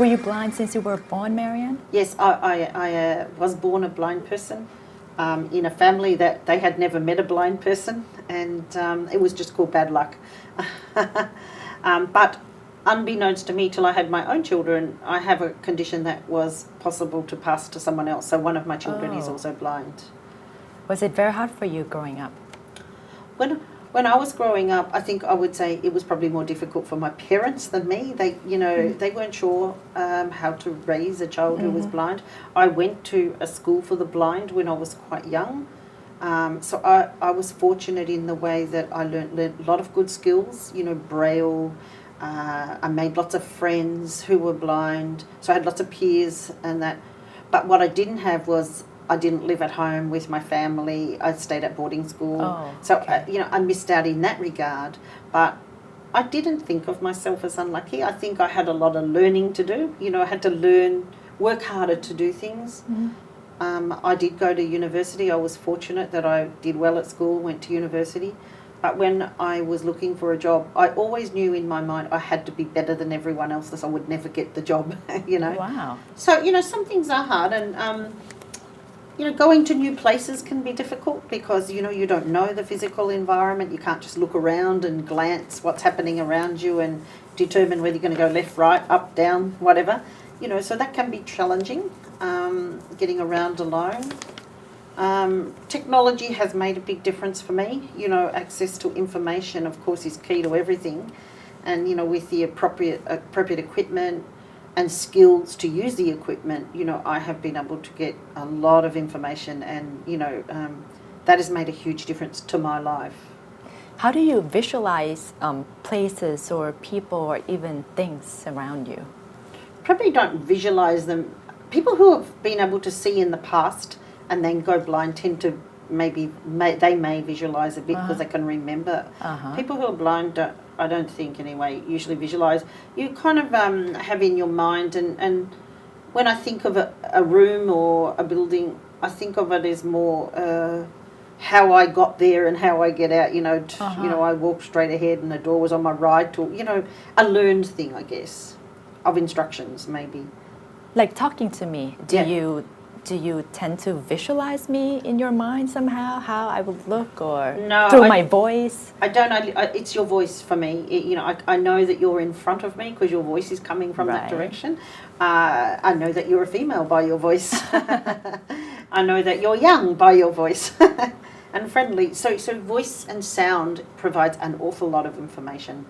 Were you blind since you were born, Marianne? Yes, I was born a blind person in a family that they had never met a blind person, and it was just called bad luck. But unbeknownst to me, till I had my own children, I have a condition that was possible to pass to someone else. So one of my children is also blind. Was it very hard for you growing up? When I was growing up, I think I would say it was probably more difficult for my parents than me. They, they weren't sure how to raise a child who was blind. I went to a school for the blind when I was quite young. So I was fortunate in the way that I learnt a lot of good skills, Braille. I made lots of friends who were blind. So I had lots of peers and that. But what I didn't have was I didn't live at home with my family. I stayed at boarding school. I missed out in that regard. But I didn't think of myself as unlucky. I think I had a lot of learning to do. I had to work harder to do things. I did go to university. I was fortunate that I did well at school, went to university. But when I was looking for a job, I always knew in my mind I had to be better than everyone else, else I would never get the job, Wow. So, some things are hard, and going to new places can be difficult because, you don't know the physical environment. You can't just look around and glance what's happening around you and determine whether you're going to go left, right, up, down, whatever. So that can be challenging, getting around alone. Technology has made a big difference for me. Access to information, of course, is key to everything. And, with the appropriate equipment and skills to use the equipment, I have been able to get a lot of information, and, that has made a huge difference to my life. How do you visualize places or people or even things around you? Probably don't visualize them. People who have been able to see in the past and then go blind tend to they may visualize a bit because they can remember. People who are blind don't, I don't think anyway, usually visualize. You kind of have in your mind, and when I think of a room or a building, I think of it as more how I got there and how I get out. I walked straight ahead and the door was on my right, or a learned thing, I guess, of instructions maybe. Like talking to me, do you tend to visualize me in your mind somehow, how I would look, or through my voice? I don't. It's your voice for me. I know that you're in front of me because your voice is coming from that direction. I know that you're a female by your voice. I know that you're young by your voice and friendly. So voice and sound provides an awful lot of information.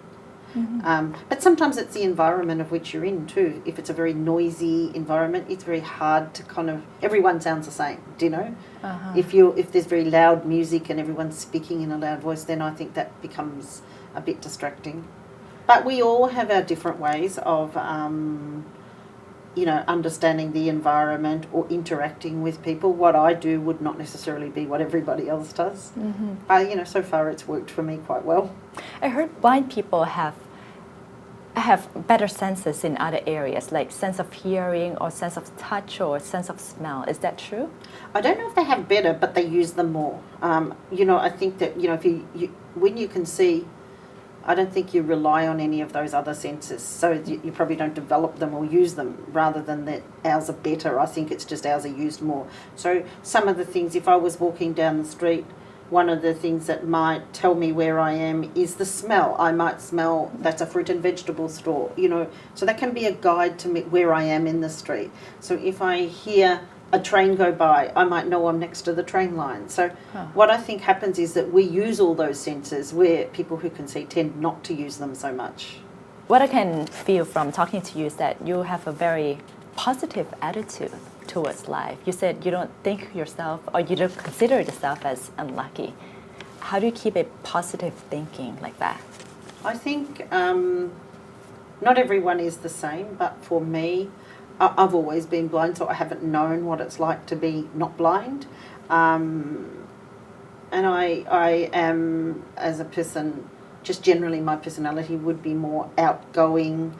But sometimes it's the environment of which you're in too. If it's a very noisy environment, it's very hard to everyone sounds the same, do you know? If there's very loud music and everyone's speaking in a loud voice, then I think that becomes a bit distracting. But we all have our different ways of understanding the environment or interacting with people. What I do would not necessarily be what everybody else does. So far it's worked for me quite well. I heard blind people have better senses in other areas, like sense of hearing or sense of touch or sense of smell. Is that true? I don't know if they have better, but they use them more. I think that, if when you can see, I don't think you rely on any of those other senses. So you probably don't develop them or use them, rather than that ours are better. I think it's just ours are used more. So some of the things, if I was walking down the street, one of the things that might tell me where I am is the smell. I might smell that's a fruit and vegetable store, So that can be a guide to me where I am in the street. So if I hear a train go by, I might know I'm next to the train line. So what I think happens is that we use all those senses, where people who can see tend not to use them so much. What I can feel from talking to you is that you have a very positive attitude towards life. You said you don't think yourself, or you don't consider yourself as unlucky. How do you keep a positive thinking like that? I think not everyone is the same, but for me, I've always been blind, so I haven't known what it's like to be not blind. And I am, as a person, just generally my personality would be more outgoing,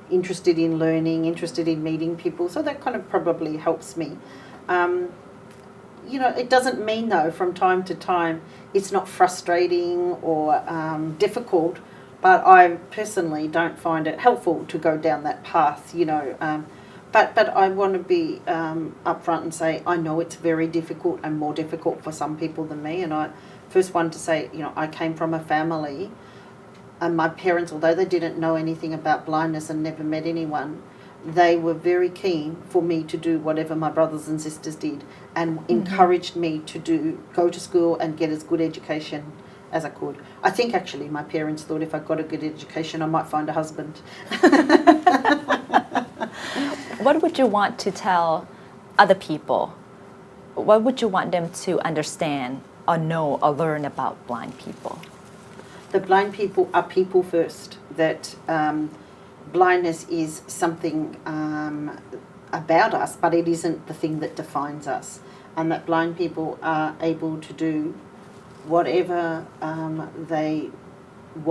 interested in learning, interested in meeting people. So that kind of probably helps me. It doesn't mean, though, from time to time, it's not frustrating or difficult. but I personally don't find it helpful to go down that path, you know. But I want to be upfront and say I know it's very difficult and more difficult for some people than me. And I first one to say, you know, I came from a family, and my parents, although they didn't know anything about blindness and never met anyone, they were very keen for me to do whatever my brothers and sisters did, and encouraged me to go to school and get as good education as I could. I think actually my parents thought if I got a good education I might find a husband. What would you want to tell other people? What would you want them to understand or know or learn about blind people? The blind people are people first, that blindness is something about us, but it isn't the thing that defines us, and that blind people are able to do whatever they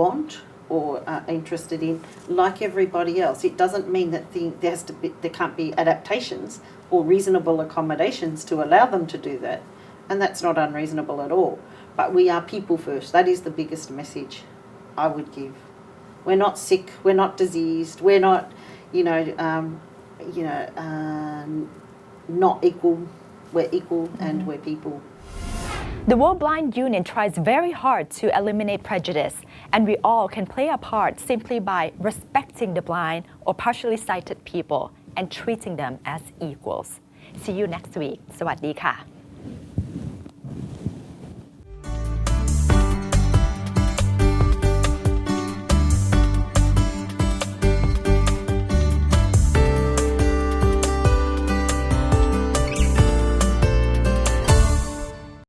want or are interested in, like everybody else. It doesn't mean that there can't be adaptations or reasonable accommodations to allow them to do that, and that's not unreasonable at all. But we are people first. That is the biggest message I would give. We're not sick. We're not diseased. We're not, not equal. We're equal, and we're people. The World Blind Union tries very hard to eliminate prejudice, and we all can play a part simply by respecting the blind or partially sighted people and treating them as equals. See you next week. สวัสดีค่ะ